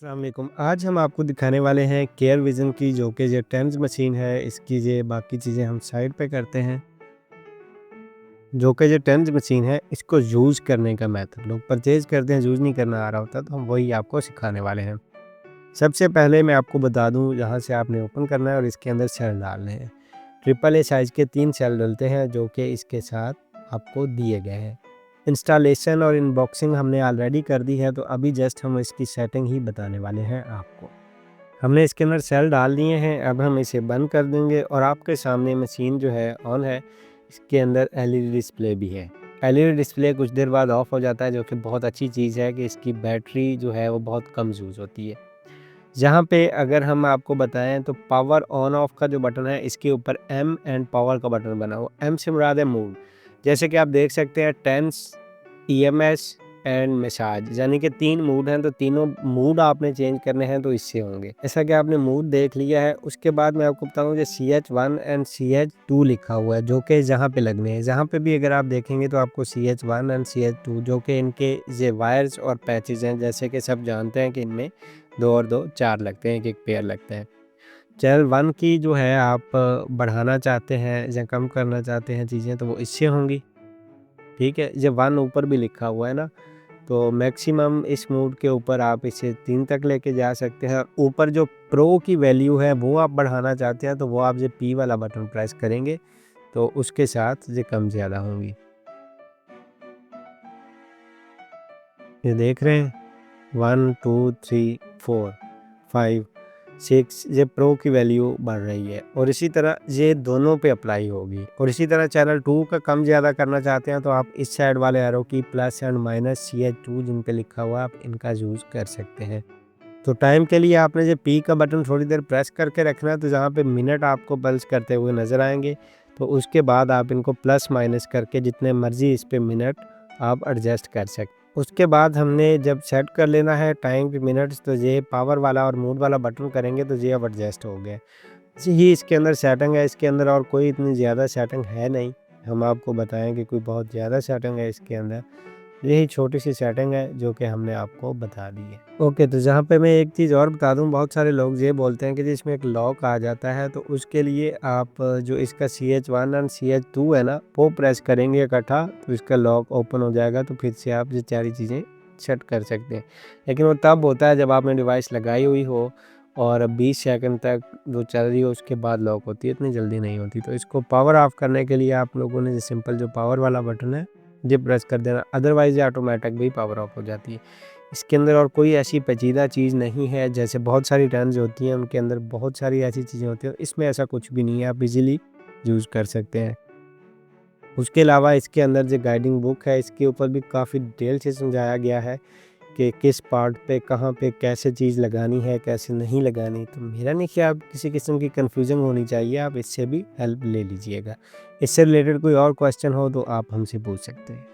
अस्सलाम वालेकुम। आज हम आपको दिखाने वाले हैं केयर विज़न की, जो कि ये टेंस मशीन है। इसकी ये बाकी चीज़ें हम साइड पे करते हैं। जो कि ये टेंस मशीन है, इसको यूज़ करने का मेथड लोग परचेज़ करते हैं, यूज़ नहीं करना आ रहा होता, तो हम वही आपको सिखाने वाले हैं। सबसे पहले मैं आपको बता दूँ, यहाँ से आपने ओपन करना है और इसके अंदर सेल डालने हैं। ट्रिपल ए साइज़ के 3 सेल डलते हैं, जो कि इसके साथ आपको दिए गए हैं। इंस्टॉलेशन और अनबॉक्सिंग हमने ऑलरेडी कर दी है, तो अभी जस्ट हम इसकी सेटिंग ही बताने वाले हैं आपको। हमने इसके अंदर सेल डाल दिए हैं, अब हम इसे बंद कर देंगे और आपके सामने मशीन जो है ऑन है। इसके अंदर एलईडी डिस्प्ले भी है। एलईडी डिस्प्ले कुछ देर बाद ऑफ हो जाता है, जो कि बहुत अच्छी चीज़ है कि इसकी बैटरी जो है वो बहुत कम यूज़ होती है। जहाँ पे अगर हम आपको बताएं तो पावर ऑन ऑफ का जो बटन है, इसके ऊपर एम एंड पावर का बटन बना हुआ। एम से मुराद है मूड, जैसे कि आप देख सकते हैं टेंस, ईएमएस एंड मसाज, यानी कि 3 मूड हैं, तो तीनों मूड आपने चेंज करने हैं तो इससे होंगे। ऐसा कि आपने मूड देख लिया है। उसके बाद मैं आपको बताऊँ जो CH1 एंड CH2 लिखा हुआ है, जो कि जहाँ पे लगने हैं। जहाँ पे भी अगर आप देखेंगे तो आपको CH1 एंड CH2, जो कि इनके ये वायर्स और पैचेस हैं, जैसे कि सब जानते हैं कि इनमें 2 और 2 4 लगते हैं, एक पेयर लगते हैं। चैनल 1 की जो है आप बढ़ाना चाहते हैं या कम करना चाहते हैं चीज़ें, तो वो इससे होंगी। ठीक है, जब 1 ऊपर भी लिखा हुआ है ना, तो मैक्सिमम इस मोड के ऊपर आप इसे 3 तक लेके जा सकते हैं। ऊपर जो प्रो की वैल्यू है वो आप बढ़ाना चाहते हैं, तो वो आप ये पी वाला बटन प्रेस करेंगे, तो उसके साथ ये कम ज़्यादा होंगी। ये देख रहे हैं 1 2 3 4 5 6, ये प्रो की वैल्यू बढ़ रही है और इसी तरह ये दोनों पे अप्लाई होगी। और इसी तरह चैनल 2 का कम ज़्यादा करना चाहते हैं, तो आप इस साइड वाले एरो की प्लस एंड माइनस CH2 जिन पे लिखा हुआ है, आप इनका यूज़ कर सकते हैं। तो टाइम के लिए आपने जो पी का बटन थोड़ी देर प्रेस करके रखना है, तो जहाँ पे मिनट आपको पल्स करते हुए नज़र आएंगे, तो उसके बाद आप इनको प्लस माइनस करके जितने मर्जी इस पे मिनट आप एडजस्ट कर सकते। उसके बाद हमने जब सेट कर लेना है टाइम पे मिनट्स, तो ये पावर वाला और मूड वाला बटन करेंगे तो ये अब एडजस्ट हो गया। यही इसके अंदर सेटिंग है। इसके अंदर और कोई इतनी ज़्यादा सेटिंग है नहीं। हम आपको बताएं कि कोई बहुत ज़्यादा सेटिंग है इसके अंदर, यही छोटी सी सेटिंग है जो कि हमने आपको बता दी है। ओके, तो जहाँ पे मैं एक चीज़ और बता दूँ, बहुत सारे लोग ये बोलते हैं कि जी इसमें एक लॉक आ जाता है, तो उसके लिए आप जो इसका CH1 और CH2 है ना, वो प्रेस करेंगे इकट्ठा, तो इसका लॉक ओपन हो जाएगा, तो फिर से आप ये सारी चीज़ें सेट कर सकते हैं। लेकिन वो तब होता है जब आपने डिवाइस लगाई हुई हो और 20 सेकंड तक वो चल रही हो, उसके बाद लॉक होती है, इतनी जल्दी नहीं होती। तो इसको पावर ऑफ करने के लिए आप लोगों ने जो सिंपल जो पावर वाला बटन है, ये प्रेस कर देना, अदरवाइज़ ये ऑटोमेटिक भी पावर ऑफ हो जाती है। इसके अंदर और कोई ऐसी पेचीदा चीज़ नहीं है, जैसे बहुत सारी टर्न्स होती हैं, उनके अंदर बहुत सारी ऐसी चीज़ें होती हैं, इसमें ऐसा कुछ भी नहीं है, आप इज़िली यूज़ कर सकते हैं। उसके अलावा इसके अंदर जो गाइडिंग बुक है, इसके ऊपर भी काफ़ी डिटेल से समझाया गया है कि किस पार्ट पे, कहाँ पे, कैसे चीज़ लगानी है, कैसे नहीं लगानी। तो मेरा नहीं ख्याल किसी किस्म की कन्फ्यूज़न होनी चाहिए, आप इससे भी हेल्प ले लीजिएगा। इससे रिलेटेड कोई और क्वेश्चन हो तो आप हमसे पूछ सकते हैं।